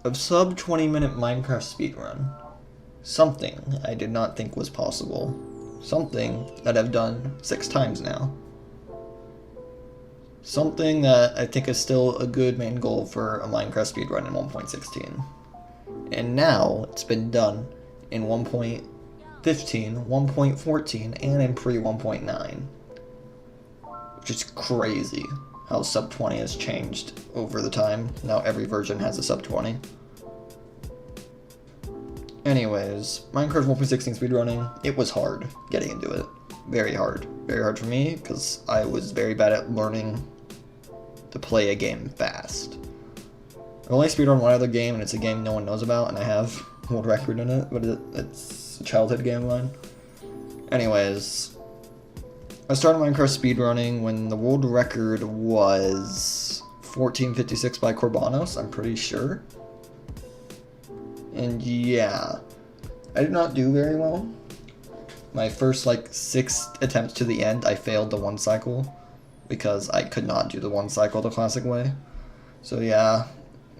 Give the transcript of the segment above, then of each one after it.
A sub 20-minute Minecraft speedrun. Something I did not think was possible. Something that I've done 6 times now. Something that I think is still a good main goal for a Minecraft speedrun in 1.16. And now it's been done in 1.15, 1.14, and in pre-1.9. Which is crazy how sub 20 has changed over the time. Now every version has a sub 20. Anyways, Minecraft 1.16 speedrunning, it was hard getting into it. Very hard. Very hard for me, because I was very bad at learning to play a game fast. I've only speedrun one other game, and it's a game no one knows about, and I have a world record in it, but it's a childhood game of mine. Anyways, I started Minecraft speedrunning when the world record was 1456 by Corbanos, I'm pretty sure. And yeah, I did not do very well. My first like 6 attempts to the end, I failed the 1 cycle because I could not do the 1 cycle the classic way. So yeah,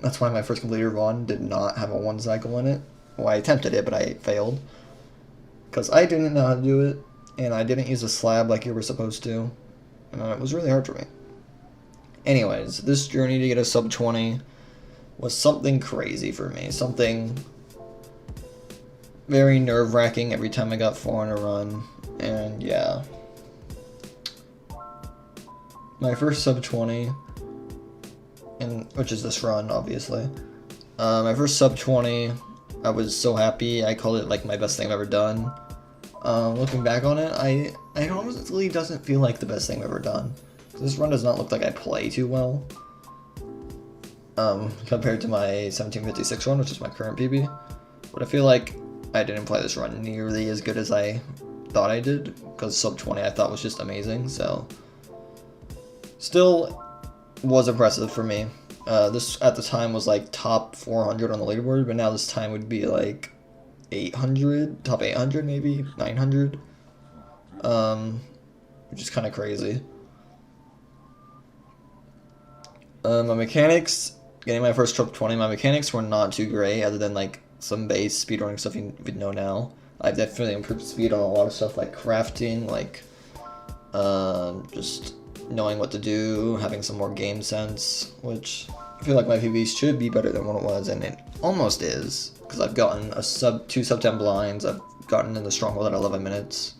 that's why my first completed run did not have a 1 cycle in it. Well, I attempted it, but I failed because I didn't know how to do it, and I didn't use a slab like you were supposed to. It was really hard for me. Anyways, this journey to get a sub 20 was something crazy for me. Something very nerve-wracking every time I got 4 in a run. And yeah. My first sub 20, which is this run, obviously. My first sub 20, I was so happy. I called it like my best thing I've ever done. Looking back on it, it honestly doesn't feel like the best thing I've ever done. This run does not look like I play too well. Compared to my 1756 run, which is my current PB. But I feel like I didn't play this run nearly as good as I thought I did, because sub 20 I thought was just amazing, so still was impressive for me. This at the time was like top 400 on the leaderboard, but now this time would be like 800, top 800 maybe, 900, which is kind of crazy. My mechanics, getting my first sub 20, my mechanics were not too great, other than like some base speedrunning stuff you would know now. I've definitely improved speed on a lot of stuff like crafting, like just knowing what to do, having some more game sense, which I feel like my Pvs should be better than what it was, and it almost is, because I've gotten a 2 sub 10 blinds, I've gotten in the stronghold at 11 minutes.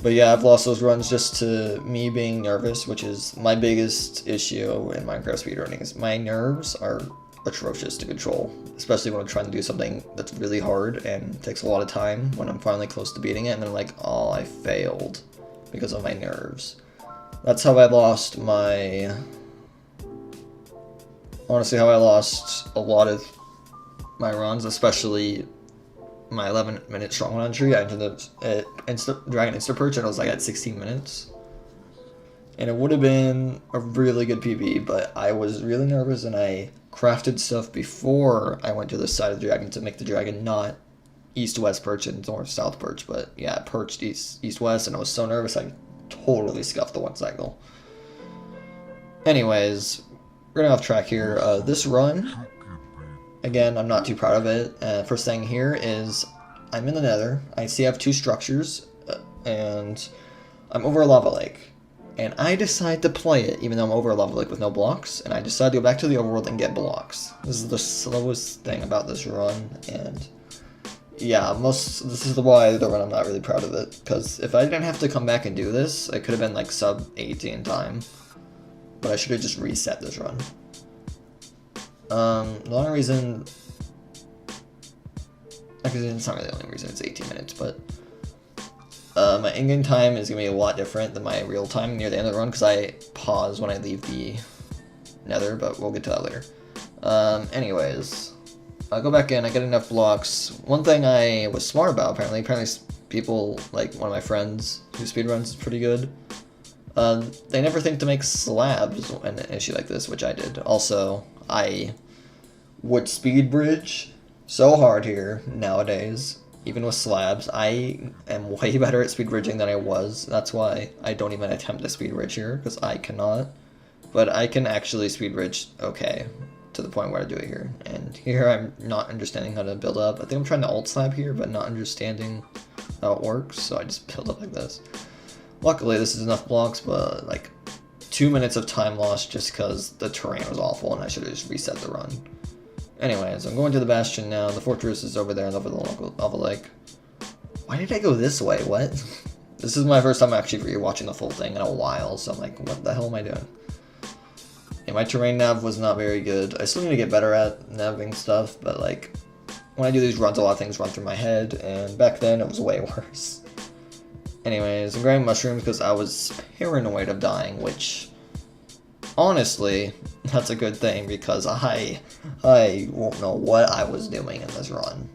But yeah, I've lost those runs just to me being nervous, which is my biggest issue in Minecraft speedrunning. Is my nerves are atrocious to control, especially when I'm trying to do something that's really hard and takes a lot of time when I'm finally close to beating it, and then I'm like, oh, I failed because of my nerves. That's how I lost my... Honestly, how I lost a lot of my runs, especially my 11-minute stronghold entry. I entered the Dragon Insta Perch, and I was like at 16 minutes. And it would have been a really good PB, but I was really nervous, and I crafted stuff before I went to the side of the dragon to make the dragon not east-west perch and north-south perch, but yeah, it perched east-west, and I was so nervous I totally scuffed the 1 cycle. Anyways, we're gonna off track here. This run, again, I'm not too proud of it. First thing here is I'm in the nether. I see I have 2 structures, and I'm over a lava lake. And I decide to play it, even though I'm over a lava lake with no blocks, and I decide to go back to the overworld and get blocks. This is the slowest thing about this run, and yeah, this is why the run I'm not really proud of it, because if I didn't have to come back and do this, I could have been like sub 18 time, but I should have just reset this run. The only reason, actually it's not really the only reason, it's 18 minutes, but my in-game time is going to be a lot different than my real time near the end of the run, because I pause when I leave the nether, but we'll get to that later. Anyways, I go back in, I get enough blocks. One thing I was smart about, apparently people, like one of my friends who speedruns pretty good, they never think to make slabs in an issue like this, which I did. Also, I would speed bridge so hard here nowadays. Even with slabs, I am way better at speed bridging than I was. That's why I don't even attempt to speed bridge here, because I cannot. But I can actually speed bridge okay. to the point where I do it here. And here I'm not understanding how to build up. I think I'm trying to alt slab here, but not understanding how it works, so I just build up like this. Luckily, this is enough blocks, but like 2 minutes of time lost just because the terrain was awful and I should have just reset the run. Anyways, I'm going to the bastion now. The fortress is over there over the lava lake. Why did I go this way? What? This is my first time actually rewatching the full thing in a while, so I'm like, what the hell am I doing? Yeah, my terrain nav was not very good. I still need to get better at naving stuff, but like, when I do these runs, a lot of things run through my head, and back then it was way worse. Anyways, I'm grabbing mushrooms because I was paranoid of dying, which, honestly, that's a good thing because I won't know what I was doing in this run,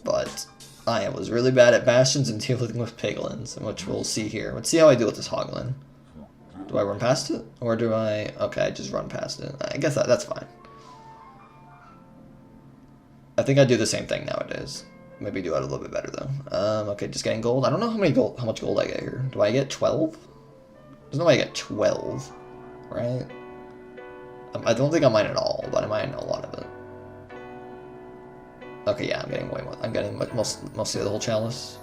but I was really bad at bastions and dealing with piglins, which we'll see here. Let's see how I do with this hoglin. Do I run past it? Or do I... Okay, I just run past it. I guess that's fine. I think I do the same thing nowadays. Maybe do it a little bit better, though. Okay, just getting gold. I don't know how much gold I get here. Do I get 12? There's no way I get 12, right? I don't think I mine it all, but I mine a lot of it. Okay, yeah, I'm getting way more. I'm getting mostly the whole chalice.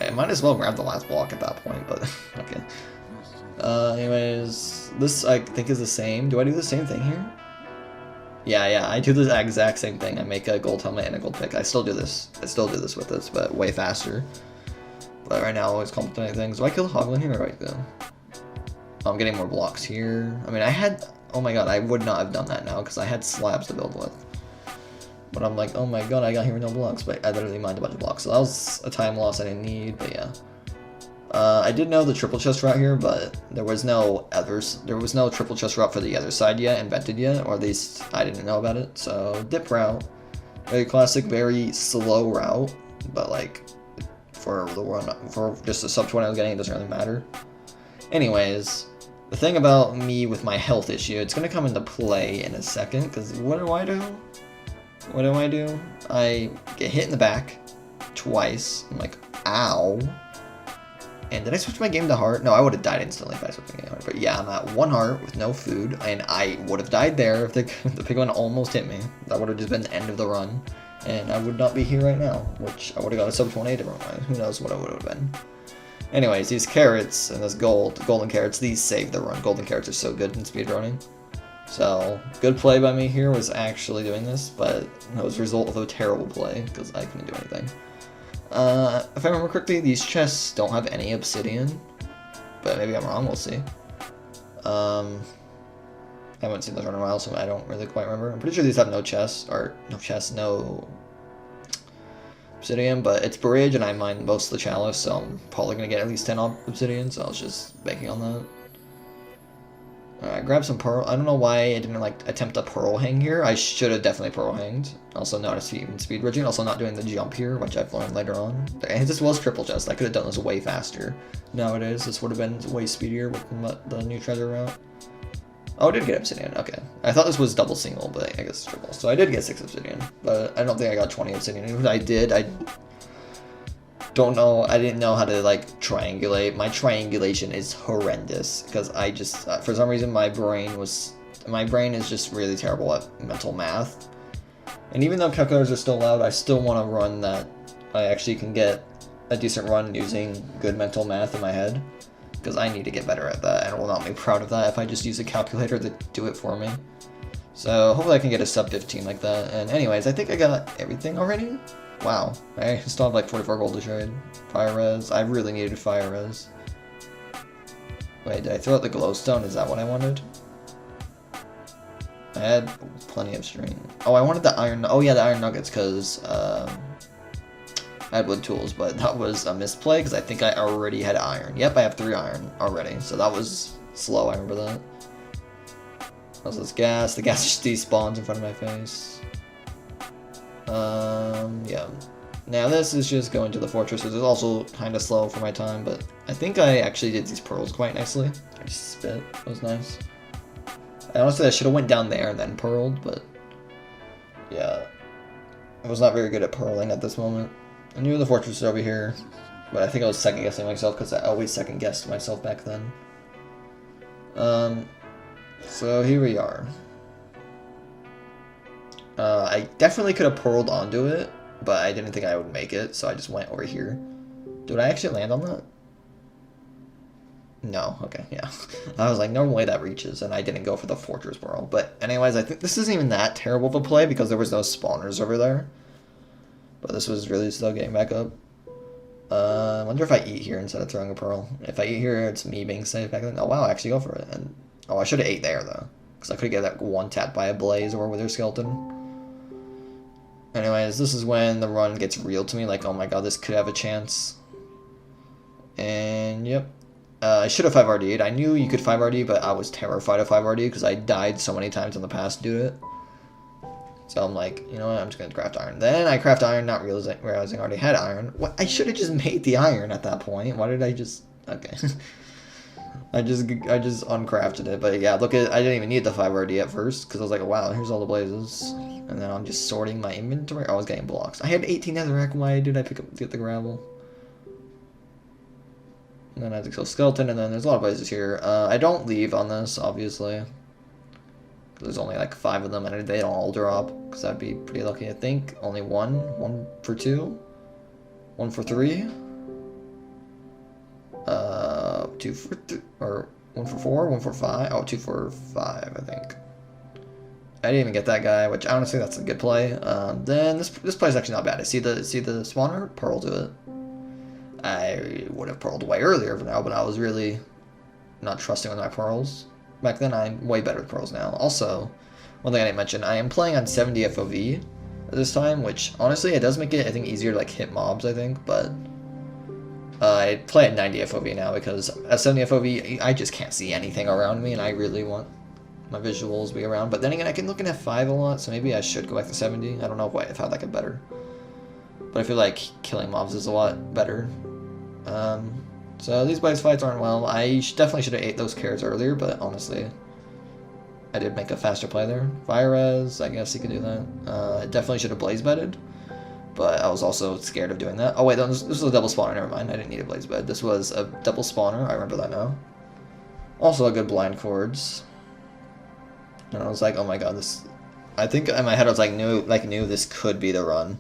I might as well grab the last block at that point, but okay. Anyways, this I think is the same. Do I do the same thing here? Yeah, I do the exact same thing. I make a gold helmet and a gold pick. I still do this. With this, but way faster. But right now, I always complicate things. Do I kill the hoglin here? Right though. I'm getting more blocks here. I mean, I had. Oh my god, I would not have done that now because I had slabs to build with. But I'm like, oh my god, I got here with no blocks, but I literally mined a bunch of blocks. So that was a time loss I didn't need, but yeah. I did know the triple chest route here, but there was no triple chest route for the other side yet, invented yet, or at least I didn't know about it. So dip route, very classic, very slow route, but like for the run, for just the sub 20 I was getting, it doesn't really matter. Anyways, the thing about me with my health issue, it's gonna come into play in a second, because what do I do? I get hit in the back twice. I'm like, ow. And did I switch my game to heart? No, I would have died instantly if I switched my game to heart. But yeah, I'm at 1 heart with no food, and I would have died there if the piglin almost hit me. That would have just been the end of the run, and I would not be here right now, which I would have got a sub 20 different way. Who knows what it would have been. Anyways, these carrots and this golden carrots, these save the run. Golden carrots are so good in speedrunning. So, good play by me here was actually doing this, but it was a result of a terrible play, because I couldn't do anything. If I remember correctly, these chests don't have any obsidian, but maybe I'm wrong, we'll see. I haven't seen those run in a while, so I don't really quite remember. I'm pretty sure these have no obsidian, but it's bridge, and I mined most of the chalice, so I'm probably going to get at least 10 obsidian, so I was just banking on that. Alright, grab some pearl. I don't know why I didn't like attempt a pearl hang here. I should have definitely pearl hanged. Also noticed even speed bridging. Also not doing the jump here, which I've learned later on. And this was triple chest. I could have done this way faster. Nowadays, this would have been way speedier with the new treasure route. Oh, I did get obsidian. Okay. I thought this was double single, but I guess it's triple. So I did get 6 obsidian, but I don't think I got 20 obsidian. Even if I did, I don't know. I didn't know how to like triangulate. My triangulation is horrendous because I just for some reason my brain is just really terrible at mental math. And even though calculators are still allowed, I still want to run that I actually can get a decent run using good mental math in my head, because I need to get better at that, and I will not be proud of that if I just use a calculator to do it for me. So hopefully I can get a sub 15 like that. And anyways, I think I got everything already. Wow, I still have like 44 gold to trade. Fire res. I really needed fire res. Wait, did I throw out the glowstone? Is that what I wanted? I had plenty of string. Oh, I wanted the iron. Oh yeah, the iron nuggets, because I had wood tools, but that was a misplay because I think I already had iron. Yep, I have 3 iron already, so that was slow. I remember that. How's this gas? The gas just despawns in front of my face. Yeah. Now this is just going to the fortress, which is also kind of slow for my time, but I think I actually did these pearls quite nicely. I just spit. That was nice. Honestly, I should have went down there and then pearled, but yeah. I was not very good at pearling at this moment. I knew the fortress was over here, but I think I was second guessing myself because I always second guessed myself back then. So here we are. I definitely could have pearled onto it, but I didn't think I would make it, so I just went over here. Did I actually land on that? No, okay, yeah. I was like, no way that reaches, and I didn't go for the fortress pearl. But anyways, I think this isn't even that terrible of a play because there was no spawners over there. But this was really still getting back up. I wonder if I eat here instead of throwing a pearl. If I eat here, it's me being safe back then. Oh wow, I actually go for it. And oh, I should have ate there though, because I could get that one tapped by a blaze or with their skeleton. Anyways, this is when the run gets real to me. Like, oh my god, this could have a chance. And yep, I should have 5RD'd. I knew you could 5RD, but I was terrified of 5RD because I died so many times in the past due to it. So I'm like, you know what, I'm just going to craft iron. Then I craft iron, not realizing I already had iron. What? I should have just made the iron at that point. Why did I just... Okay. I just uncrafted it. But yeah, look at... I didn't even need the 5RD at first, because I was like, wow, here's all the blazes. And then I'm just sorting my inventory. I was getting blocks. I had 18 netherrack. Why did I get the gravel? And then I have the skeleton, and then there's a lot of blazes here. I don't leave on this, obviously. There's only like 5 of them, and they don't all drop, because I'd be pretty lucky. I think only one for 2, 1 for 3, 2 for 3, or 1 for 4, 1 for 5. Oh, 2 for 5, I think. I didn't even get that guy, which honestly that's a good play. Then this play is actually not bad. I see the spawner, pearl to it. I would have pearled way earlier for now, but I was really not trusting with my pearls. Back then, I'm way better with pearls now. Also, one thing I didn't mention, I am playing on 70 FOV at this time, which honestly, it does make it, I think, easier to like hit mobs, I think, but I play at 90 FOV now because at 70 FOV, I just can't see anything around me, and I really want my visuals to be around. But then again, I can look at F5 a lot, so maybe I should go back to 70. I don't know if I like it better. But I feel like killing mobs is a lot better. So these blaze fights aren't well. I definitely should have ate those carrots earlier, but honestly, I did make a faster play there. Fire res, I guess you could do that. I definitely should have blaze bedded, but I was also scared of doing that. Oh wait, this was a double spawner, never mind. I didn't need a blaze bed. This was a double spawner, I remember that now. Also a good blind cords. And I was like, oh my god, this... I think in my head I was like, knew this could be the run.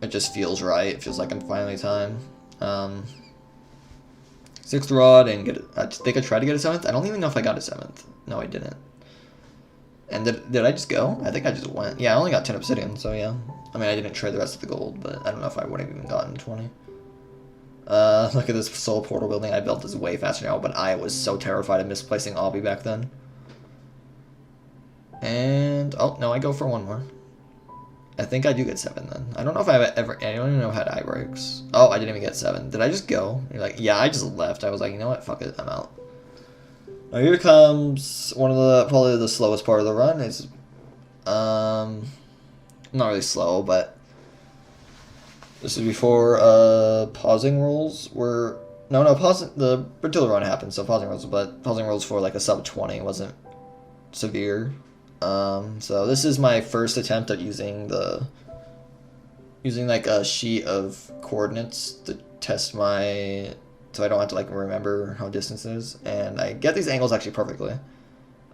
It just feels right. It feels like I'm finally time. 6th rod and get it. I think I tried to get a 7th. I don't even know if I got a 7th. No, I didn't. And did I just go? I think I just went. Yeah, I only got 10 obsidian, so yeah. I mean, I didn't trade the rest of the gold, but I don't know if I would have even gotten 20. Look at this soul portal building. I built this way faster now, but I was so terrified of misplacing Obby back then. And, oh, no, I go for one more. I think I do get 7 then. I don't know if I don't even know how to eye breaks. Oh, I didn't even get 7. Did I just go? You're like, yeah, I just left. I was like, you know what? Fuck it. I'm out. Now here comes one of the, probably the slowest part of the run. It's, not really slow, but this is before, pausing rules were, pausing, until the run happened, so pausing rules, but pausing rules for like a sub 20 wasn't severe. So this is my first attempt at using like a sheet of coordinates to test my, so I don't have to like remember how distance is, and I get these angles actually perfectly.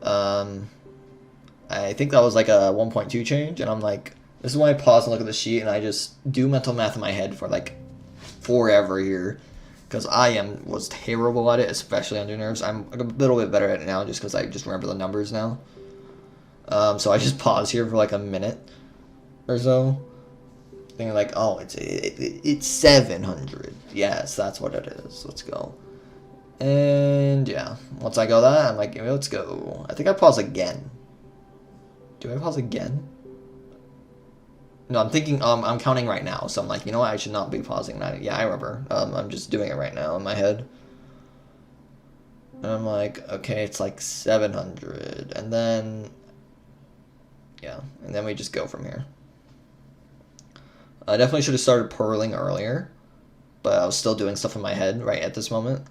I think that was like a 1.2 change, and I'm like, this is why I pause and look at the sheet, and I just do mental math in my head for like forever here, because I was terrible at it, especially under nerves. I'm a little bit better at it now, just because I just remember the numbers now. So I just pause here for like a minute or so, thinking like, oh, it's 700. Yes, that's what it is. Let's go. And yeah, once I go that, I'm like, let's go. I think I pause again. Do I pause again? No, I'm thinking, I'm counting right now, so I'm like, you know what, I should not be pausing that. Yeah, I remember. I'm just doing it right now in my head. And I'm like, okay, it's like 700, and then... Yeah, and then we just go from here. I definitely should have started purling earlier, but I was still doing stuff in my head right at this moment.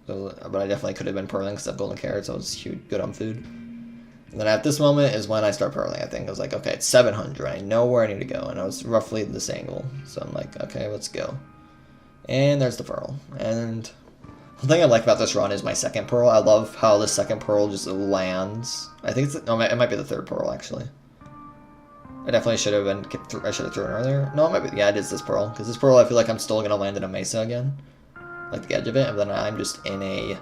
So, but I definitely could have been purling because I have golden carrots, so I was good on food. And then at this moment is when I start purling, I think. I was like, okay, it's 700. I know where I need to go, and I was roughly this angle. So I'm like, okay, let's go. And there's the pearl. And the thing I like about this run is my second pearl. I love how the second pearl just lands. I think it's, no, it might be the third pearl, actually. I definitely should have been. I should have thrown earlier. No, it might be. Yeah, it is this pearl. Because this pearl, I feel like I'm still gonna land in a mesa again, like the edge of it, and then I'm just in a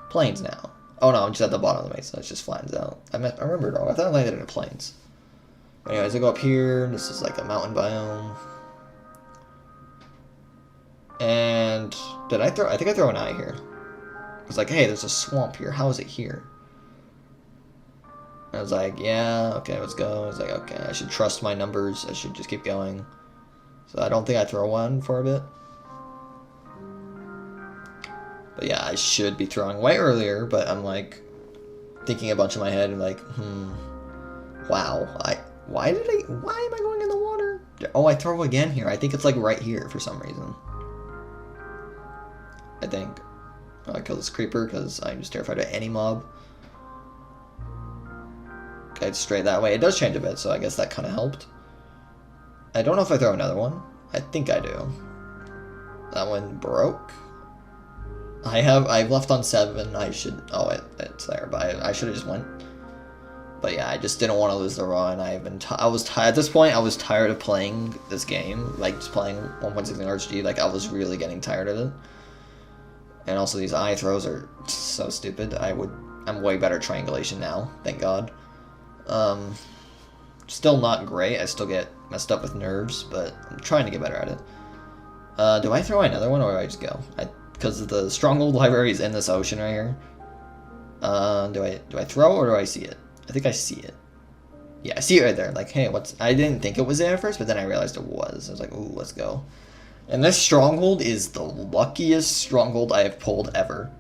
plains now. Oh no, I'm just at the bottom of the mesa. It just flattens out. I remember it all. I thought I landed in a plains. Anyways, I go up here. This is like a mountain biome. And did I throw? I think I throw an eye here. It's like, hey, there's a swamp here. How is it here? I was like, yeah, okay, let's go. I was like, okay, I should trust my numbers. I should just keep going. So I don't think I throw one for a bit. But yeah, I should be throwing way earlier, but I'm like thinking a bunch in my head and like, wow, why am I going in the water? Oh, I throw again here. I think it's like right here for some reason. I think. Oh, I kill this creeper because I'm just terrified of any mob. Okay, straight that way. It does change a bit, so I guess that kind of helped. I don't know if I throw another one. I think I do. That one broke. I've left on 7. I should. Oh, it's there, but I should have just went. But yeah, I just didn't want to lose the run. I was tired at this point. I was tired of playing this game, like just playing 1.16 RG. Like I was really getting tired of it. And also these eye throws are so stupid. I'm way better at triangulation now, thank God. Still not great. I still get messed up with nerves, but I'm trying to get better at it. Do I throw another one or do I just go? Because the stronghold library is in this ocean right here. Do I throw or do I see it? I think I see it. Yeah, I see it right there. Like, hey, I didn't think it was there at first, but then I realized it was. I was like, ooh, let's go. And this stronghold is the luckiest stronghold I have pulled ever.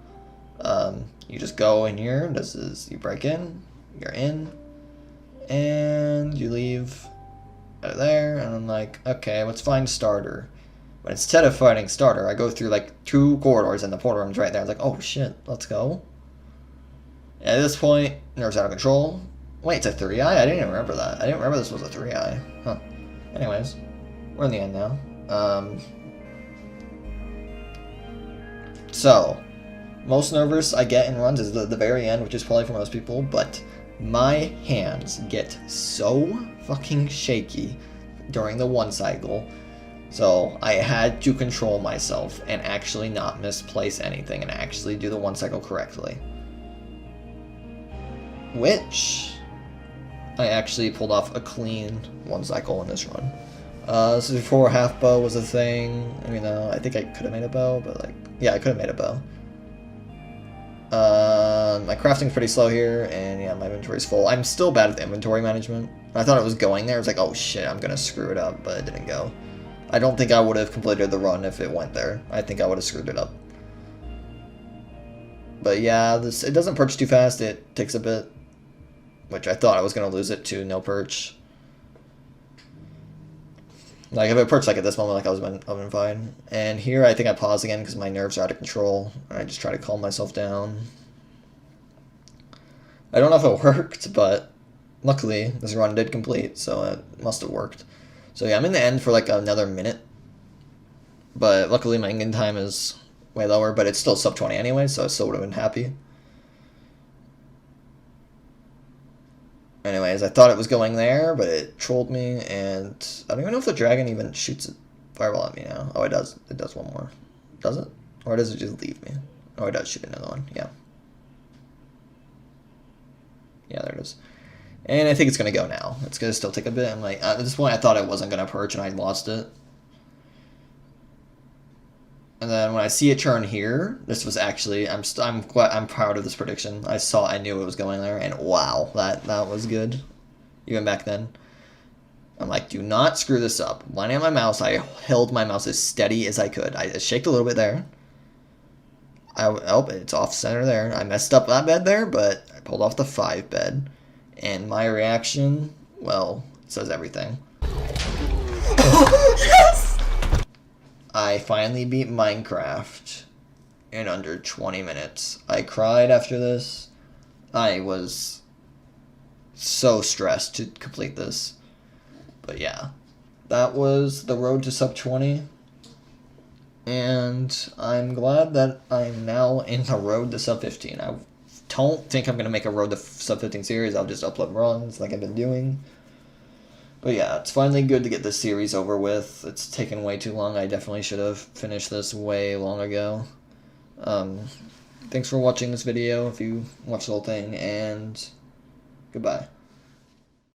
You just go in here. You break in. You're in. And you leave out of there. And I'm like, okay, let's find starter. But instead of finding starter, I go through like 2 corridors and the portal room's right there. I was like, oh shit, let's go. At this point, nerves out of control. Wait, it's a 3-eye? I didn't even remember that. I didn't remember this was a 3-eye. Huh. Anyways, we're in the end now. So, most nervous I get in runs is the very end, which is probably for most people, but my hands get so fucking shaky during the 1 cycle. So I had to control myself and actually not misplace anything and actually do the 1 cycle correctly. Which I actually pulled off a clean 1 cycle in this run. This is before half bow was a thing. I mean, I think I could have made a bow, but like, yeah, I could have made a bow. My crafting's pretty slow here, and yeah, my inventory's full. I'm still bad at inventory management. I thought it was going there. I was like, oh shit, I'm gonna screw it up, but it didn't go. I don't think I would have completed the run if it went there. I think I would have screwed it up. But yeah, it doesn't perch too fast. It takes a bit, which I thought I was gonna lose it to no perch. Like if it perched like at this moment, like I would have been fine. And here I think I pause again because my nerves are out of control. I just try to calm myself down. I don't know if it worked, but luckily this run did complete, so it must have worked. So yeah, I'm in the end for like another minute. But luckily my in-game time is way lower, but it's still sub 20 anyway, so I still would have been happy. Anyways, I thought it was going there, but it trolled me, and I don't even know if the dragon even shoots a fireball at me now. Oh, it does. It does one more. Does it? Or does it just leave me? Oh, it does shoot another one. Yeah. Yeah, there it is. And I think it's going to go now. It's going to still take a bit. I'm like, at this point, I thought it wasn't going to perch, and I lost it. And then when I see it turn here, this was actually, I'm proud of this prediction. I knew it was going there, and wow, that was good. Even back then. I'm like, do not screw this up. Lining up my mouse, I held my mouse as steady as I could. I shaked a little bit there. Oh, it's off center there. I messed up that bed there, but I pulled off the 5 bed. And my reaction, well, it says everything. Yes! I finally beat Minecraft in under 20 minutes. I cried after this. I was so stressed to complete this. But yeah, that was the road to sub 20. And I'm glad that I'm now in the road to sub 15. I don't think I'm going to make a road to sub 15 series. I'll just upload runs like I've been doing. But yeah, it's finally good to get this series over with. It's taken way too long. I definitely should have finished this way long ago. Thanks for watching this video if you watched the whole thing, and goodbye.